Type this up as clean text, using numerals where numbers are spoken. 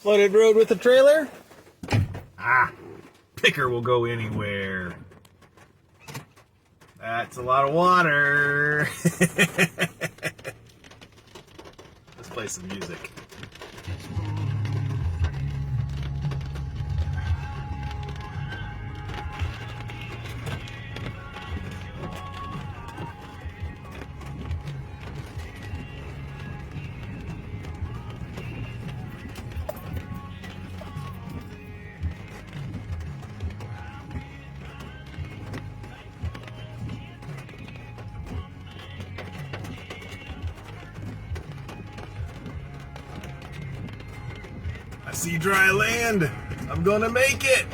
Flooded road with a trailer? Ah, picker will go anywhere. That's a lot of water. Let's play some music. I see dry land. I'm gonna make it.